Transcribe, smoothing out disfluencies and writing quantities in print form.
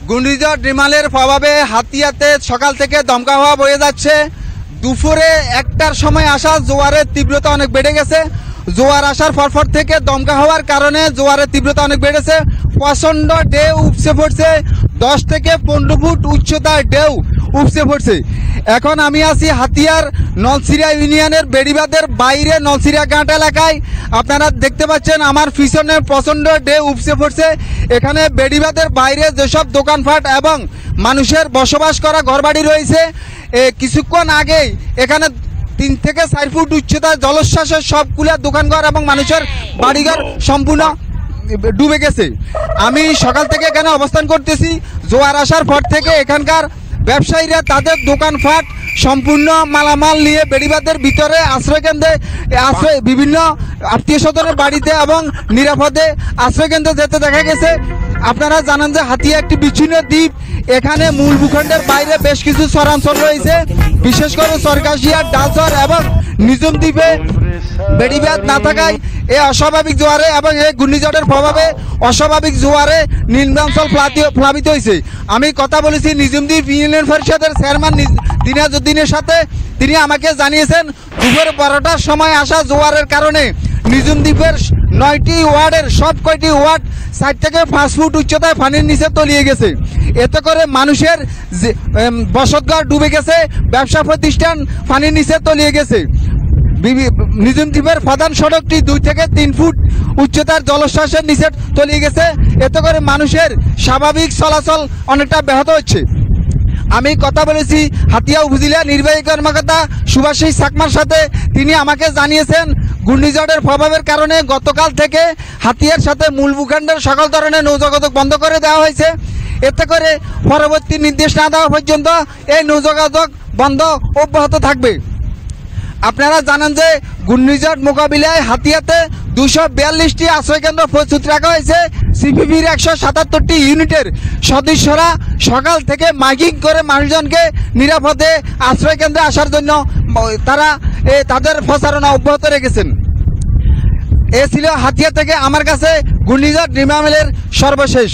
ঘূর্ণিঝড় রিমালের প্রভাবে হাতিয়াতে সকাল থেকে দমকা হাওয়া বয়ে যাচ্ছে। দুপুরে 1টার সময় আসা জোয়ারের তীব্রতা অনেক বেড়ে গেছে। জোয়ার আসার পরপর থেকে দমকা হওয়ার কারণে জোয়ারের তীব্রতা অনেক বেড়েছে। প্রচণ্ড ঢেউ উপচে পড়ছে। 10 থেকে 15 ফুট উচ্চতার ঢেউ উপচে পড়ছে। এখন আমি আছি হাতিয়ার নলছিড়া ইউনিয়নের বেড়িবাঁধের বাইরে নলছিড়া ঘাট এলাকায়। আপনারা দেখতে পাচ্ছেন আমার পিছনে প্রচণ্ড ঢেউ উপচে পড়ছে। এখানে বেড়িবাঁধের বাইরে যেসব দোকানপাট এবং মানুষের বসবাস করা ঘরবাড়ি রয়েছে, কিছুক্ষণ আগেই এখানে 3 থেকে 4 ফুট উচ্চতার জলোচ্ছ্বাসের সবগুলো দোকানঘর এবং মানুষের বাড়িঘর সম্পূর্ণ ডুবে গেছে। আমি সকাল থেকে এখানে অবস্থান করতেছি। জোয়ার আসার পর থেকে এখানকার ব্যবসায়ীরা তাদের দোকানপাট সম্পূর্ণ মালামাল নিয়ে বেড়িবাঁধের ভিতরে আশ্রয়কেন্দ্রে বিভিন্ন আত্মীয় স্বজনের বাড়িতে এবং নিরাপদে আশ্রয়কেন্দ্রে যেতে দেখা গেছে। আপনারা জানেন যে হাতিয়া একটি বিচ্ছিন্ন দ্বীপ। এখানে মূল ভূখণ্ডের বাইরে বেশ কিছু চরাঞ্চল রয়েছে, বিশেষ করে চরকাশিয়া, ডালচর এবং নিজুম দ্বীপে বেড়িবাঁধ না থাকায় এই অস্বাভাবিক জোয়ারে এবং এই ঘূর্ণিঝড়ের প্রভাবে অস্বাভাবিক জোয়ারে নিম্নাঞ্চল প্লাবিত হয়েছে। আমি কথা বলেছি নিজুম দ্বীপ ইউনিয়ন পরিষদের চেয়ারম্যান দিনাজউদ্দিনের সাথে। তিনি আমাকে জানিয়েছেন দুপুর 12টার সময় আসা জোয়ারের কারণে নিজুম দ্বীপের 9টি ওয়ার্ডের সব কয়টি ওয়ার্ড 4 থেকে 5 ফুট উচ্চতায় পানির নিচে তলিয়ে গেছে। এতে করে মানুষের বসতঘর ডুবে গেছে, ব্যবসা প্রতিষ্ঠান পানির নিচে তলিয়ে গেছে। নিজুম দ্বীপের প্রধান সড়কটি 2 থেকে 3 ফুট উচ্চতার জলোচ্ছ্বাসের নিচে তলিয়ে গেছে। এতে করে মানুষের স্বাভাবিক চলাচল অনেকটা ব্যাহত হচ্ছে। আমি কথা বলেছি হাতিয়া উপজেলা নির্বাহী কর্মকর্তা সুভাষিস চাকমার সাথে। তিনি আমাকে জানিয়েছেন ঘূর্ণিঝড়ের প্রভাবের কারণে গতকাল থেকে হাতিয়ার সাথে মূল ভূখণ্ডের সকল ধরনের নৌযোগাযোগ বন্ধ করে দেওয়া হয়েছে। এতে করে পরবর্তী নির্দেশ না দেওয়া পর্যন্ত এই নৌযোগাযোগ বন্ধ অব্যাহত থাকবে। আপনারা জানেন যে ঘূর্ণিঝড় মোকাবিলায় হাতিয়াতে 242টি আশ্রয়কেন্দ্র প্রস্তুত রাখা হয়েছে। সিপিবির 177টি ইউনিটের সদস্যরা সকাল থেকে মাইকিং করে মানুষজনকে নিরাপদে আশ্রয়কেন্দ্রে আসার জন্য তারা তাদের প্রচারণা অব্যাহত রেখেছেন। এ ছিল হাতিয়া থেকে আমার কাছে ঘূর্ণিঝড় রিমালের সর্বশেষ।